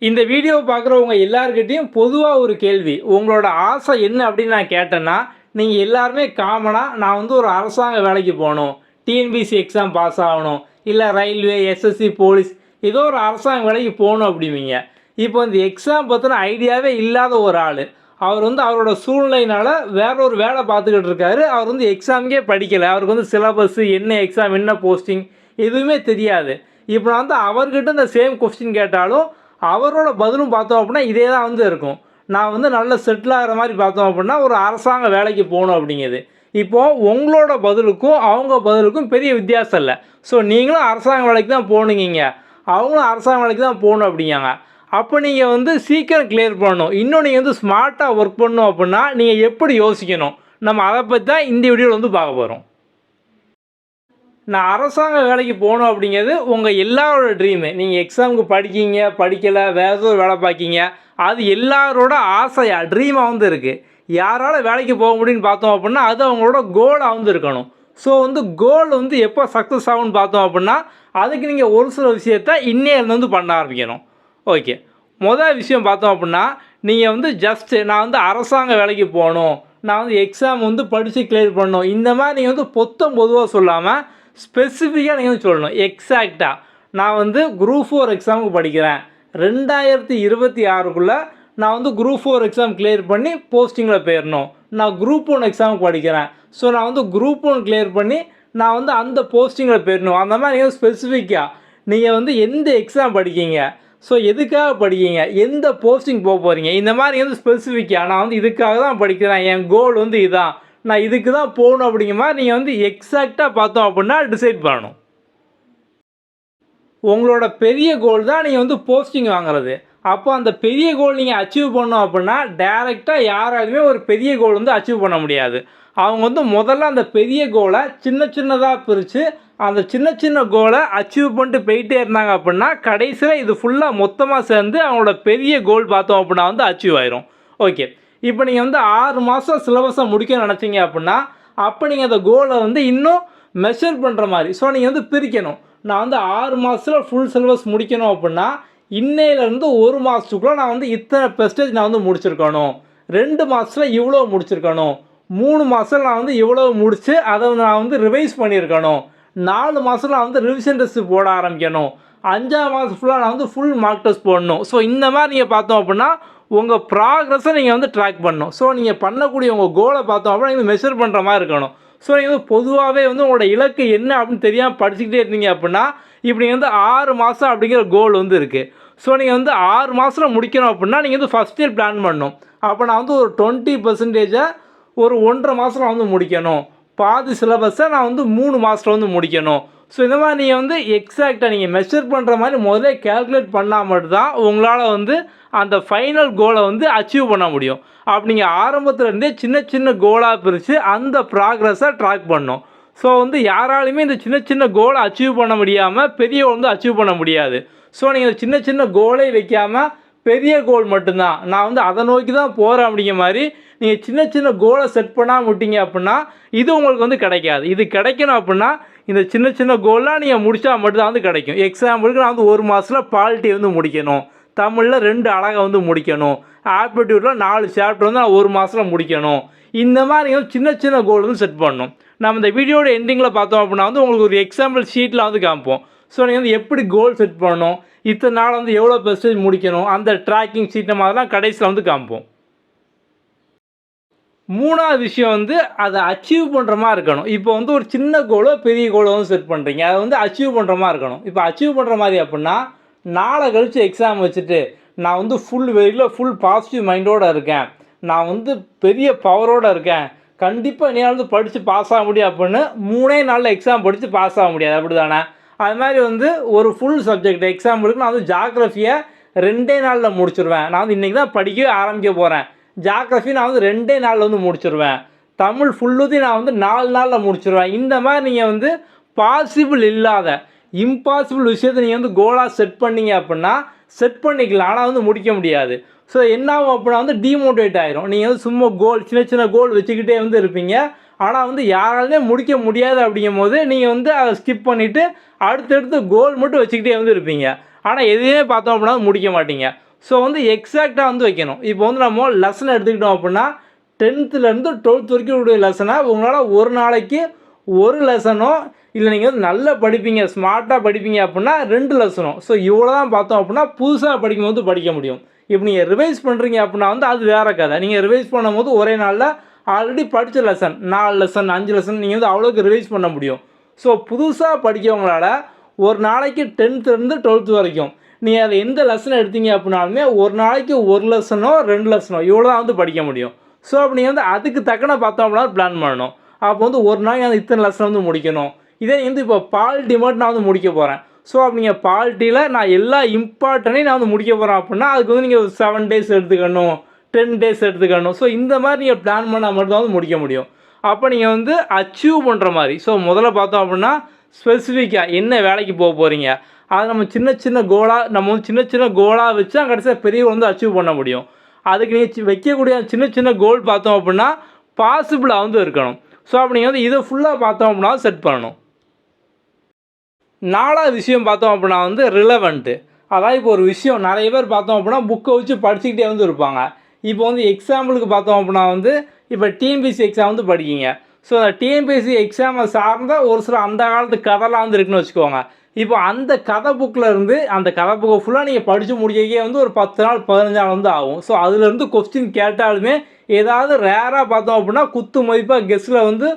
இந்த வீடியோவை பார்க்குறவங்க எல்லார்கிட்டயும் பொதுவா ஒரு கேள்வி. உங்களோட ஆசை என்ன அப்படின்னு நான் கேட்டேன்னா, நீங்க எல்லாருமே காமனா நான் வந்து ஒரு அரசாங்க வேலைக்கு போணும். டிஎன்பிஎஸ்சி எக்ஸாம் பாஸ் ஆகணும். இல்ல ரயில்வே, எஸ்எஸ்சி, போலீஸ் ஏதோ ஒரு அரசாங்க வேலைக்கு போணும் அப்படிம்பீங்க. இப்போ இந்த எக்ஸாம் பத்தின ஐடியாவே இல்லாத ஒரு ஆளு. அவர் வந்து அவரோட சூழ்நிலையினால வேற ஒரு வேலை பார்த்துக்கிட்டு இருக்காரு. அவர் வந்து எக்ஸாமுக்கே படிக்கல. அவருக்கு வந்து சிலபஸ், என்ன எக்ஸாம், என்ன போஸ்டிங் எதுவுமே தெரியாது. இப்போ நான் வந்து அவர்கிட்ட இந்த சேம் கொஸ்டின் கேட்டாலும் அவரோட பதிலும் பார்த்தோம் அப்படின்னா இதே தான் வந்து இருக்கும். நான் வந்து நல்ல செட்டில் ஆகிற மாதிரி பார்த்தோம் அப்படின்னா ஒரு அரசாங்க வேலைக்கு போகணும் அப்படிங்கிறது. இப்போது உங்களோட பதிலுக்கும் அவங்க பதிலுக்கும் பெரிய வித்தியாசம் இல்லை. ஸோ நீங்களும் அரசாங்க வேலைக்கு தான் போகணுங்கிங்க, அவங்களும் அரசாங்க வேலைக்கு தான் போகணும் அப்படிங்காங்க. அப்போ நீங்கள் வந்து சீக்கிரம் கிளியர் பண்ணணும். இன்னும் நீங்கள் வந்து ஸ்மார்ட்டாக ஒர்க் பண்ணணும் அப்படின்னா நீங்கள் எப்படி யோசிக்கணும், நம்ம அதை பற்றி தான் இந்த வீடியோவில் வந்து பார்க்க போகிறோம். நான் அரசாங்க வேலைக்கு போகணும் அப்படிங்கிறது உங்கள் எல்லாரோட ட்ரீமு. நீங்கள் எக்ஸாமுக்கு படிக்கீங்க, படிக்கலை, வேறு ஏதோ வேலை பார்க்கிங்க, அது எல்லாரோட ஆசையாக ட்ரீமாக வந்து இருக்குது. யாரால் வேலைக்கு போக முடியும்னு பார்த்தோம் அப்படின்னா அது அவங்களோட கோலாக வந்து இருக்கணும். ஸோ வந்து கோல் வந்து எப்போ சக்ஸஸ் ஆகும்னு பார்த்தோம் அப்படின்னா அதுக்கு நீங்கள் ஒரு சில விஷயத்த இன்னையிலேருந்து வந்து பண்ண ஆரம்பிக்கணும். ஓகே, மொதல் விஷயம் பார்த்தோம் அப்படின்னா நீங்கள் வந்து ஜஸ்ட்டு நான் வந்து அரசாங்க வேலைக்கு போகணும், நான் வந்து எக்ஸாம் வந்து படித்து கிளியர் பண்ணணும், இந்த மாதிரி நீங்கள் வந்து பொதுவாக சொல்லாமல் ஸ்பெசிஃபிக்காக நீங்கள் வந்து சொல்லணும். எக்ஸாக்டாக நான் வந்து குரூப் 4 எக்ஸாமுக்கு படிக்கிறேன், 2026க்குள்ளே நான் வந்து குரூப் 4 எக்ஸாம் கிளியர் பண்ணி போஸ்டிங்கில் போயிடணும். நான் குரூப் 1 எக்ஸாமுக்கு படிக்கிறேன், ஸோ நான் வந்து குரூப் 1 கிளியர் பண்ணி நான் வந்து அந்த போஸ்டிங்கில் போயிடணும். அந்த மாதிரி நீங்கள் ஸ்பெசிஃபிக்காக நீங்கள் வந்து எந்த எக்ஸாம் படிக்கீங்க, ஸோ எதுக்காக படிக்கீங்க, எந்த போஸ்டிங் போக போகிறீங்க, இந்த மாதிரி வந்து ஸ்பெசிஃபிக்காக நான் வந்து இதுக்காக தான் படிக்கிறேன், என் கோல் வந்து இதுதான், நான் இதுக்கு தான் போகணும் அப்படிங்கிற மாதிரி நீங்கள் வந்து எக்ஸாக்டாக பார்த்தோம் அப்படின்னா டிசைட் பண்ணணும். உங்களோட பெரிய கோல் தான் நீங்கள் வந்து போஸ்டிங் வாங்குறது. அப்போ அந்த பெரிய கோல் நீங்கள் அச்சீவ் பண்ணோம் அப்படின்னா டைரெக்டாக யாராலுமே ஒரு பெரிய கோல் வந்து அச்சீவ் பண்ண முடியாது. அவங்க வந்து முதல்ல அந்த பெரிய கோலை சின்ன சின்னதாக பிரித்து அந்த சின்ன சின்ன கோலை அச்சீவ் பண்ணிட்டு போயிட்டே இருந்தாங்க அப்படின்னா கடைசியில் இது ஃபுல்லாக மொத்தமாக சேர்ந்து அவங்களோட பெரிய கோல் பார்த்தோம் அப்படின்னா வந்து அச்சீவ் ஆயிரும். ஓகே, இப்போ நீங்கள் வந்து 6 மாதம் சிலபஸை முடிக்க நினச்சிங்க அப்படின்னா அப்போ நீங்கள் அந்த கோலை வந்து இன்னும் மெஷர் பண்ணுற மாதிரி ஸோ நீங்கள் வந்து பிரிக்கணும். நான் வந்து 6 மாதத்தில் ஃபுல் சிலபஸ் முடிக்கணும் அப்படின்னா இன்னையிலேருந்து 1 மாதத்துக்குள்ளே நான் வந்து இத்தனை பெர்சன்டேஜ் நான் வந்து முடிச்சிருக்கணும், 2 மாதத்தில் இவ்வளோ முடிச்சிருக்கணும், 3 மாதத்தில் நான் வந்து இவ்வளோ முடித்து அதை நான் வந்து ரிவைஸ் பண்ணியிருக்கணும், 4 மாதத்தில் நான் வந்து ரிவிஷன் டெஸ்ட் போட ஆரம்பிக்கணும், 5ஆம் மாதம் ஃபுல்லாக நான் வந்து ஃபுல் மார்க் டெஸ்ட் போடணும். ஸோ இந்த மாதிரி நீங்கள் பார்த்தோம் அப்படின்னா உங்கள் ப்ராக்ரஸை நீங்கள் வந்து ட்ராக் பண்ணணும். ஸோ நீங்கள் பண்ணக்கூடிய உங்கள் கோலை பார்த்தோம் அப்படின்னா நீங்கள் மெஷர் பண்ணுற மாதிரி இருக்கணும். ஸோ நீங்கள் வந்து பொதுவாகவே வந்து உங்களோட இலக்கு என்ன அப்படின்னு தெரியாமல் படிச்சுக்கிட்டே இருந்தீங்க அப்படின்னா இப்படி வந்து 6 மாதம் அப்படிங்கிற கோல் வந்து இருக்குது. ஸோ நீங்கள் வந்து 6 மாதத்தில் முடிக்கணும் அப்படின்னா நீங்கள் வந்து ஃபஸ்ட் இயர் பிளான் பண்ணணும். அப்போ நான் வந்து ஒரு 20% ஒரு 1.5 மாதத்தில் வந்து முடிக்கணும், பாதி சிலபஸை நான் வந்து 3 மாதத்தில் வந்து முடிக்கணும். ஸோ இந்த மாதிரி நீங்கள் வந்து எக்ஸாக்டாக நீங்கள் மெஷர் பண்ணுற மாதிரி முதல்ல கேல்குலேட் பண்ணால் மட்டும்தான் உங்களால் வந்து அந்த ஃபைனல் கோலை வந்து அச்சீவ் பண்ண முடியும். அப்படி நீங்கள் ஆரம்பத்துலேருந்தே சின்ன சின்ன கோலாக பிரித்து அந்த ப்ராக்ரஸை ட்ராக் பண்ணணும். ஸோ வந்து யாராலையுமே இந்த சின்ன சின்ன கோலை அச்சீவ் பண்ண முடியாமல் பெரிய வந்து அச்சீவ் பண்ண முடியாது. ஸோ நீங்கள் சின்ன சின்ன கோலை வைக்காமல் பெரிய கோல் மட்டும்தான் நான் வந்து அதை நோக்கி தான் போகிறேன் அப்படிங்கிற மாதிரி நீங்கள் சின்ன சின்ன கோலை செட் பண்ணாமல் விட்டீங்க அப்படின்னா இது உங்களுக்கு வந்து கிடைக்காது. இது கிடைக்கணும் அப்படின்னா இந்த சின்ன சின்ன கோல்லாம் நீங்கள் முடித்தா மட்டும்தான் வந்து கிடைக்கும். எக்ஸாம்பிளுக்கு நான் வந்து 1 மாதத்தில் பாலிட்டி வந்து முடிக்கணும், தமிழில் 2 அழகை வந்து முடிக்கணும், ஆப்டிடியூட்டில் 4 சாப்டர் வந்து நான் 1 மாதத்தில் முடிக்கணும். இந்த மாதிரி வந்து சின்ன சின்ன கோல் வந்து செட் பண்ணணும். நம்ம இந்த வீடியோட எண்டிங்கில் பார்த்தோம் அப்படின்னா வந்து உங்களுக்கு ஒரு எக்ஸாம்பிள் ஷீட்டில் வந்து காமிப்போம். ஸோ நீங்கள் வந்து எப்படி கோல் செட் பண்ணணும், இத்தனை நாள் வந்து எவ்வளோ பெர்சன்டேஜ் முடிக்கணும், அந்த ட்ராக்கிங் ஷீட்டை மாதிரிலாம் கடைசியில் வந்து காமிப்போம். 3வது விஷயம் வந்து அதை அச்சீவ் பண்ணுற மாதிரி இருக்கணும். இப்போ வந்து ஒரு சின்ன கோலோ பெரிய கோலோ வந்து செட் பண்ணுறீங்க, அதை வந்து அச்சீவ் பண்ணுற மாதிரி இருக்கணும். இப்போ அச்சீவ் பண்ணுற மாதிரி அப்படின்னா நாளை கழித்து எக்ஸாம் வச்சுட்டு நான் வந்து ஃபுல் பாசிட்டிவ் மைண்டோடு இருக்கேன், நான் வந்து பெரிய பவரோடு இருக்கேன், கண்டிப்பாக என்னால் வந்து படித்து பாஸ் ஆக முடியும் அப்படின்னு 3 நாளில் எக்ஸாம் படித்து பாஸ் ஆக முடியாது, அப்படி தானே? அது மாதிரி வந்து ஒரு ஃபுல் சப்ஜெக்ட் எக்ஸாம்பிளுக்கு நான் வந்து ஜாகிரஃபியை 2 நாளில் முடிச்சிடுவேன். நான் வந்து இன்றைக்கி தான் படிக்கவே ஆரம்பிக்க போகிறேன், ஜாகிரஃபி நான் வந்து 2 நாளில் வந்து முடிச்சிடுவேன், தமிழ் ஃபுல்லுதையும் நான் வந்து 4 நாளில் முடிச்சிடுவேன். இந்த மாதிரி நீங்கள் வந்து பாசிபிள் இல்லாத இம்பாசிபிள் விஷயத்தை நீங்கள் வந்து கோலாக செட் பண்ணிங்க அப்படின்னா செட் பண்ணிக்கலாம், ஆனால் வந்து முடிக்க முடியாது. ஸோ என்ன ஆகும் அப்படின்னா வந்து டிமோட்டிவேட் ஆகிரும். நீங்கள் வந்து சும்மா கோல் சின்ன சின்ன கோல் வச்சுக்கிட்டே வந்து இருப்பீங்க, ஆனால் வந்து யாராலுமே முடிக்க முடியாது அப்படிங்கும் போது நீங்கள் வந்து அதை ஸ்கிப் பண்ணிவிட்டு அடுத்தடுத்து கோல் மட்டும் வச்சுக்கிட்டே வந்து இருப்பீங்க, ஆனால் எதையுமே பார்த்தோம் அப்படின்னா முடிக்க மாட்டீங்க. ஸோ வந்து எக்ஸாக்டாக வந்து வைக்கணும். இப்போ வந்து நம்ம லெசன் எடுத்துக்கிட்டோம் அப்படின்னா 10th to 12th வரைக்கும் உடைய லெசனை உங்களால் ஒரு நாளைக்கு ஒரு லெசனோ இல்லை நீங்கள் வந்து நல்லா படிப்பீங்க, ஸ்மார்ட்டாக படிப்பீங்க அப்படின்னா 2 லெசனோ, ஸோ இவ்வளோ தான் பார்த்தோம் அப்படின்னா புதுசாக படிக்கும்போது படிக்க முடியும். இப்போ நீங்கள் ரிவைஸ் பண்ணுறீங்க அப்படின்னா வந்து அது வேறு கதை. நீங்கள் ரிவைஸ் பண்ணும்போது ஒரே நாளில் ஆல்ரெடி படித்த லெசன் 4 லெசன் 5 லெசன் நீங்கள் வந்து அவ்வளோக்கு ரிவைஸ் பண்ண முடியும். ஸோ புதுசாக படிக்கிறவங்களால ஒரு நாளைக்கு 10th to 12th வரைக்கும் நீங்கள் அதை எந்த லெசன் எடுத்தீங்க அப்படின்னாலுமே ஒரு நாளைக்கு ஒரு லெசனோ 2 லெசனோ இவ்வளோ தான் வந்து படிக்க முடியும். ஸோ அப்போ நீங்கள் வந்து அதுக்கு தக்கன பார்த்தோம் அப்படின்னா பிளான் பண்ணணும். அப்போ வந்து ஒரு நாளைக்கு அந்த இத்தனை லெசன் வந்து முடிக்கணும். இதே வந்து இப்போ பாலிட்டி மட்டும் நான் வந்து முடிக்க போகிறேன். ஸோ அப்போ நீங்கள் பாலிட்டியில் நான் எல்லா இம்பார்ட்டனையும் நான் வந்து முடிக்க போகிறேன் அப்படின்னா அதுக்கு வந்து நீங்கள் 7 days எடுத்துக்கணும், 10 days எடுத்துக்கணும். ஸோ இந்த மாதிரி நீங்கள் பிளான் பண்ணால் மட்டும்தான் வந்து முடிக்க முடியும். அப்போ நீங்கள் வந்து அச்சீவ் பண்ணுற மாதிரி. ஸோ முதல்ல பார்த்தோம் அப்படின்னா ஸ்பெசிஃபிக்காக என்ன வேலைக்கு போக போகிறீங்க, அதை நம்ம சின்ன சின்ன கோலாக வச்சு கடைசியாக பெரிய வந்து அச்சீவ் பண்ண முடியும். அதுக்கு நீங்கள் வைக்கக்கூடிய சின்ன சின்ன கோல் பார்த்தோம் அப்படின்னா பாசிபிளாக வந்து இருக்கணும். ஸோ அப்போ நீங்கள் வந்து இதை ஃபுல்லாக பார்த்தோம் அப்படின்னா செட் பண்ணணும். 4வது விஷயம் பார்த்தோம் அப்படின்னா வந்து ரிலவெண்ட்டு. அதாவது இப்போ ஒரு விஷயம் நிறைய பேர் பார்த்தோம் அப்படின்னா புக்கை வச்சு படிச்சுக்கிட்டே வந்து இருப்பாங்க. இப்போ வந்து எக்ஸாம்பிளுக்கு பார்த்தோம் அப்படின்னா வந்து இப்போ டிஎன்பிஎஸ்சி எக்ஸாம் வந்து படிக்கிங்க. ஸோ அந்த டிஎன்பிஎஸ்சி எக்ஸாமை சார்ந்த ஒரு சில அந்த காலத்து கதைலாம் வந்து இருக்குன்னு வச்சுக்கோங்க. இப்போ அந்த கதை புக்கில் இருந்து அந்த கதை புக்கை ஃபுல்லாக நீங்கள் படித்து முடிக்கவே வந்து ஒரு 10 நாள் 15 நாள் வந்து ஆகும். ஸோ அதுலேருந்து கொஸ்டின் கேட்டாலுமே ஏதாவது ரேராக பார்த்தோம் அப்படின்னா குத்து மதிப்பாக கெஸ்ட்டில் வந்து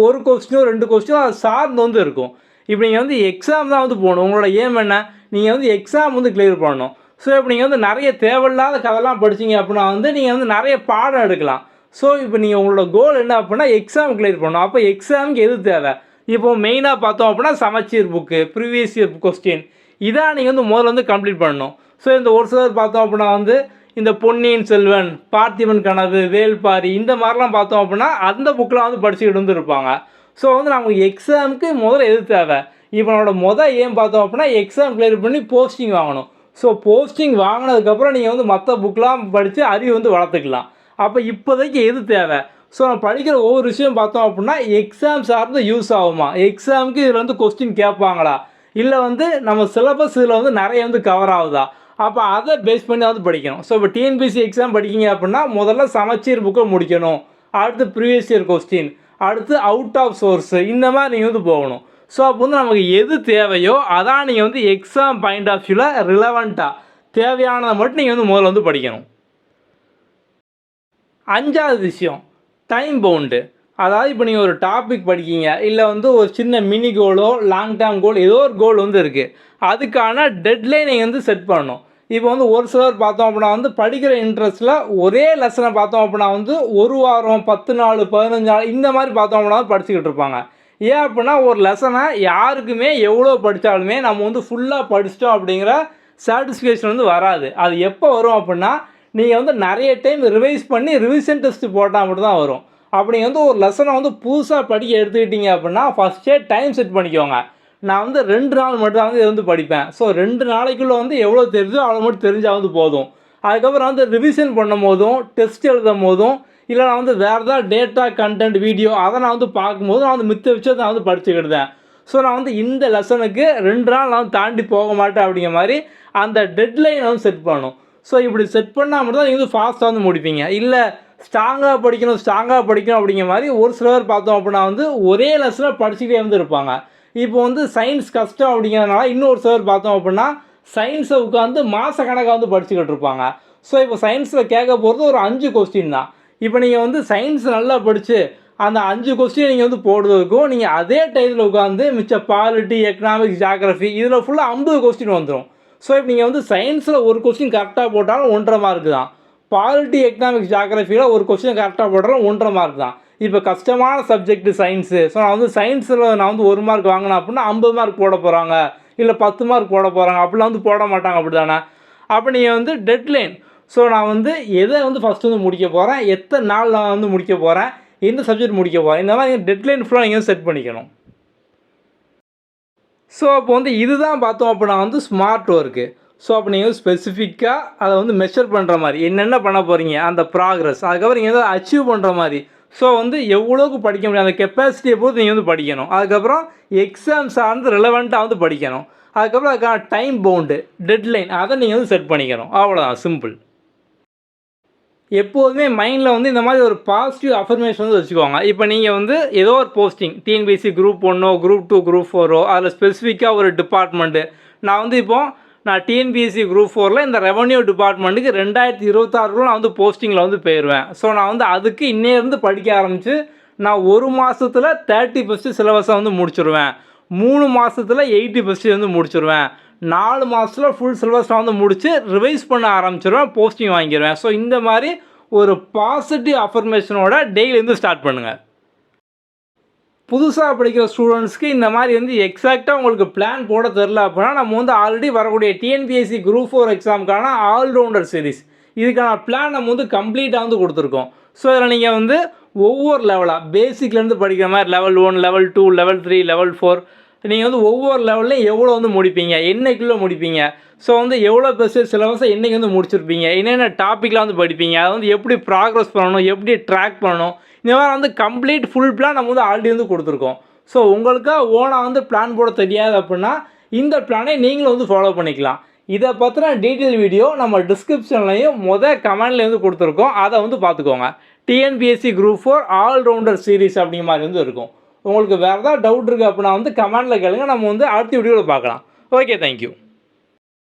ஒரு கொஸ்டினோ 2 கொஸ்டினோ அது சார்ந்து வந்து இருக்கும். இப்போ நீங்கள் வந்து எக்ஸாம் தான் வந்து போகணும். உங்களோட ஏம் என்ன, நீங்கள் வந்து எக்ஸாம் வந்து கிளியர் பண்ணணும். ஸோ இப்போ நீங்கள் வந்து நிறைய தேவையில்லாத கதைலாம் படிச்சிங்க அப்படின்னா வந்து நீங்கள் வந்து நிறைய பாடம் எடுக்கலாம். ஸோ இப்போ நீங்கள் உங்களோட கோல் என்ன அப்படின்னா எக்ஸாம் கிளியர் பண்ணணும். அப்போ எக்ஸாமுக்கு எது தேவை, இப்போது மெயினாக பார்த்தோம் அப்படின்னா சமச்சீர் புக்கு, ப்ரீவியஸ் இயர் கொஸ்டின் இதான் நீங்கள் வந்து முதல்ல வந்து கம்ப்ளீட் பண்ணணும். ஸோ இந்த ஒரு சிலர் பார்த்தோம் அப்படின்னா வந்து இந்த பொன்னியின் செல்வன், பார்த்திபன் கனவு, வேல்பாரி இந்த மாதிரிலாம் பார்த்தோம் அப்படின்னா அந்த புக்கெலாம் வந்து படிச்சுக்கிட்டு வந்து இருப்பாங்க. ஸோ வந்து நமக்கு எக்ஸாமுக்கு முதல்ல எது தேவை, இப்போ நம்மளோட ஏன் பார்த்தோம் அப்படின்னா எக்ஸாம் கிளியர் பண்ணி போஸ்டிங் வாங்கணும். ஸோ போஸ்டிங் வாங்கினதுக்கப்புறம் நீங்கள் வந்து மற்ற புக்கெலாம் படித்து அறிவு வந்து வளர்த்துக்கலாம். அப்போ இப்போதைக்கு எது தேவை, ஸோ நம்ம படிக்கிற ஒவ்வொரு விஷயம் பார்த்தோம் அப்படின்னா எக்ஸாம் சார்ந்து யூஸ் ஆகுமா, எக்ஸாமுக்கு இதில் வந்து கொஸ்டின் கேட்பாங்களா, இல்லை வந்து நம்ம சிலபஸ் இதில் வந்து நிறைய வந்து கவர் ஆகுதா, அப்போ அதை பேஸ் பண்ணி வந்து படிக்கணும். ஸோ இப்போ டிஎன்பிஎஸ்சி எக்ஸாம் படிக்கிங்க அப்படின்னா முதல்ல சமச்சீர் புக்கை முடிக்கணும், அடுத்து ப்ரீவியஸ் இயர் கொஸ்டின், அடுத்து அவுட் ஆஃப் சோர்ஸு, இந்த மாதிரி நீங்கள் வந்து போகணும். ஸோ அப்போ வந்து நமக்கு எது தேவையோ அதான் நீங்கள் வந்து எக்ஸாம் பாயிண்ட் ஆஃப் வியூவில் ரிலவெண்ட்டாக தேவையானதை மட்டும் நீங்கள் வந்து முதல்ல வந்து படிக்கணும். 5வது விஷயம் டைம் பவுண்டு. அதாவது இப்போ நீங்கள் ஒரு டாபிக் படிக்கிங்க, இல்லை வந்து ஒரு சின்ன மினி கோலோ லாங் டேர்ம் கோல் ஏதோ ஒரு கோல் வந்து இருக்குது, அதுக்கான டெட்லைன் நீங்கள் வந்து செட் பண்ணணும். இப்போ வந்து ஒரு சிலர் பார்த்தோம் அப்படின்னா வந்து படிக்கிற இன்ட்ரெஸ்ட்டில் ஒரே லெசனை பார்த்தோம் அப்படின்னா வந்து ஒரு வாரம் 10 நாள் 15 நாள் இந்த மாதிரி பார்த்தோம் அப்படின்னா படிச்சுக்கிட்டு இருப்பாங்க. ஏன் அப்படின்னா ஒரு லெசனை யாருக்குமே எவ்வளோ படித்தாலுமே நம்ம வந்து ஃபுல்லாக படிச்சிட்டோம் அப்படிங்கிற சாட்டிஸ்ஃபேக்ஷன் வந்து வராது. அது எப்போ வரும் அப்படின்னா நீங்கள் வந்து நிறைய டைம் ரிவைஸ் பண்ணி ரிவிஷன் டெஸ்ட் போட்டால் மட்டும் தான் வரும். அப்படி வந்து ஒரு லெசனை வந்து புதுசாக படிக்க எடுத்துக்கிட்டீங்க அப்படின்னா ஃபஸ்ட்டே டைம் செட் பண்ணிக்கோங்க. நான் வந்து 2 நாள் மட்டும் தான் வந்து இதை வந்து படிப்பேன். ஸோ 2 நாளைக்குள்ளே வந்து எவ்வளோ தெரிஞ்சோ அவ்வளோ மட்டும் தெரிஞ்சால் வந்து போதும். அதுக்கப்புறம் வந்து ரிவிஷன் பண்ணும் போதும் டெஸ்ட் எழுதும் போதும் இல்லை நான் வந்து வேறு ஏதாவது டேட்டா கண்டென்ட் வீடியோ அதை நான் வந்து பார்க்கும்போது நான் வந்து மித்த விஷயத்தை நான் வந்து படிச்சுக்கிட்டேன். ஸோ நான் வந்து இந்த லெசனுக்கு 2 நாள் நான் வந்து தாண்டி போக மாட்டேன் அப்படிங்கிற மாதிரி அந்த டெட்லைனை வந்து செட் பண்ணணும். ஸோ இப்படி செட் பண்ணால் மட்டும் தான் நீங்கள் வந்து ஃபாஸ்ட்டாக வந்து முடிப்பீங்க. இல்லை ஸ்ட்ராங்காக படிக்கணும் அப்படிங்கிற மாதிரி ஒரு சிலர் பார்த்தோம் அப்படின்னா வந்து ஒரே லெசனில் படிச்சுக்கிட்டே வந்து இருப்பாங்க. இப்போ வந்து சயின்ஸ் கஷ்டம் அப்படிங்கிறதுனால இன்னொரு சிலர் பார்த்தோம் அப்படின்னா சயின்ஸை உட்காந்து மாத கணக்காக வந்து படிச்சுக்கிட்டு இருப்பாங்க. ஸோ இப்போ சயின்ஸில் கேட்க போகிறது ஒரு 5 கொஸ்டின் தான். இப்போ நீங்கள் வந்து சயின்ஸ் நல்லா படித்து அந்த 5 கொஸ்டின் நீங்கள் வந்து போடுறதுக்கும் நீங்கள் அதே டைத்தில் உட்காந்து மிச்ச பாலிட்டி, எக்கனாமிக்ஸ், ஜியாகிரஃபி இதில் ஃபுல்லாக 50 கொஸ்டின் வந்துடும். ஸோ இப்போ நீங்கள் வந்து சயின்ஸில் ஒரு கொஸ்டின் கரெக்டாக போட்டாலும் 1.5 மார்க் தான், பாலிட்டி, எக்கனாமிக்ஸ், ஜியாகிரஃபியில் ஒரு கொஸ்டின் கரெக்டாக போட்டாலும் 1.5 மார்க் தான். இப்போ கஷ்டமான சப்ஜெக்ட் சயின்ஸு, ஸோ நான் வந்து சயின்ஸில் நான் வந்து 1 மார்க் வாங்கினேன் அப்படின்னா 50 மார்க் போட போகிறாங்க, இல்லை 10 மார்க் போட போகிறாங்க, அப்படிலாம் வந்து போட மாட்டாங்க, அப்படி தானே. அப்போ நீங்கள் வந்து டெட்லைன், ஸோ நான் வந்து எதை வந்து ஃபஸ்ட்டு வந்து முடிக்க போகிறேன், எத்தனை நாள் நான் வந்து முடிக்க போகிறேன், எந்த சப்ஜெக்ட் முடிக்க போகிறேன், இந்த மாதிரி டெட்லைன் ஃபுல்லாக நீங்கள் செட் பண்ணிக்கணும். ஸோ அப்போ வந்து இதுதான் பார்த்தோம் அப்படின்னா வந்து ஸ்மார்ட் ஒர்க்கு. ஸோ அப்போ நீங்கள் ஸ்பெசிஃபிக்காக அதை வந்து மெஷர் பண்ணுற மாதிரி என்னென்ன பண்ண போகிறீங்க, அந்த ப்ராக்ரஸ், அதுக்கப்புறம் நீங்கள் எதாவது அச்சீவ் பண்ணுற மாதிரி. ஸோ வந்து எவ்வளோக்கு படிக்க முடியும் அந்த கெப்பாசிட்டியை பொறுத்து நீங்கள் வந்து படிக்கணும். அதுக்கப்புறம் எக்ஸாம் சார்ந்து ரிலவெண்ட்டாக வந்து படிக்கணும். அதுக்கப்புறம் அதுக்கான டைம் பவுண்டு, டெட்லைன் அதை நீங்கள் வந்து செட் பண்ணிக்கணும். அவ்வளோதான், சிம்பிள். எப்போதுமே மைண்டில் வந்து இந்த மாதிரி ஒரு பாசிட்டிவ் அஃபர்மேஷன் வந்து வச்சுக்கோங்க. இப்போ நீங்கள் வந்து ஏதோ ஒரு போஸ்டிங் டிஎன்பிஎஸ்சி குரூப் 1ஓ குரூப் 2 குரூப் 4ஓ அதில் ஸ்பெசிஃபிக்காக ஒரு டிபார்ட்மெண்ட்டு நான் வந்து நான் டிஎன்பிஎஸ்சி குரூப் 4ல் இந்த ரெவன்யூ டிபார்ட்மெண்ட்டுக்கு 2026 நான் வந்து போஸ்டிங்கில் வந்து போயிடுவேன். ஸோ நான் வந்து அதுக்கு இன்னேருந்து படிக்க ஆரம்பித்து நான் 1 மாதத்தில் 30% சிலபஸை வந்து முடிச்சிடுவேன். 3 மாதத்தில் 80% வந்து முடிச்சிடுவேன். 4 மாதத்தில் ஃபுல் சிலபஸ் நான் வந்து முடித்து ரிவைஸ் பண்ண ஆரம்பிச்சிடுவேன், போஸ்டிங் வாங்கிடுவேன். ஸோ இந்த மாதிரி ஒரு பாசிட்டிவ் அஃபர்மேஷனோட டெய்லி வந்து ஸ்டார்ட் பண்ணுங்கள். புதுசாக படிக்கிற ஸ்டூடெண்ட்ஸ்க்கு இந்த மாதிரி வந்து எக்ஸாக்டாக உங்களுக்கு பிளான் போட தெரில அப்படின்னா நம்ம வந்து ஆல்ரெடி வரக்கூடிய டிஎன்பிஎஸ்சி குரூப் 4 எக்ஸாமுக்கான ஆல்ரவுண்டர் சீரிஸ் இதுக்கான பிளான் நம்ம வந்து கம்ப்ளீட்டாக வந்து கொடுத்துருக்கோம். ஸோ இதில் நீங்கள் வந்து ஒவ்வொரு லெவலாக பேசிக்லேருந்து படிக்கிற மாதிரி லெவல் 1, லெவல் 2, லெவல் 3, லெவல் 4 நீங்கள் வந்து ஒவ்வொரு லெவல்லையும் எவ்வளோ வந்து முடிப்பீங்க, என்னைக்குள்ளே முடிப்பீங்க, ஸோ வந்து எவ்வளோ பெர்சன்ட் சிலபஸை என்றைக்கு வந்து முடிச்சிருப்பீங்க, என்னென்ன டாப்பிக்லாம் வந்து படிப்பீங்க, அதை வந்து எப்படி ப்ராக்ரஸ் பண்ணணும், எப்படி ட்ராக் பண்ணணும், இந்த மாதிரி வந்து கம்ப்ளீட் ஃபுல் பிளான் நம்ம வந்து ஆல்ரெடி வந்து கொடுத்துருக்கோம். ஸோ உங்களுக்காக ஓனாக வந்து பிளான் போட தெரியாது அப்படின்னா இந்த பிளானை நீங்களும் வந்து ஃபாலோ பண்ணிக்கலாம். இதை பற்றின டீட்டெயில் வீடியோ நம்ம டிஸ்கிரிப்ஷன்லையும் கமெண்ட்லேயும் வந்து கொடுத்துருக்கோம். அதை வந்து பார்த்துக்கோங்க. டிஎன்பிஎஸ்சி குரூப் 4 ஆல்ரவுண்டர் சீரிஸ் அப்படிங்கிற மாதிரி வந்து இருக்கும். உங்களுக்கு வேறு ஏதாவது டவுட் இருக்குது அப்படின்னா வந்து கமெண்ட்டில் கேளுங்க, நம்ம வந்து அடுத்த வீடியோவில் பார்க்கலாம். Okay, thank you.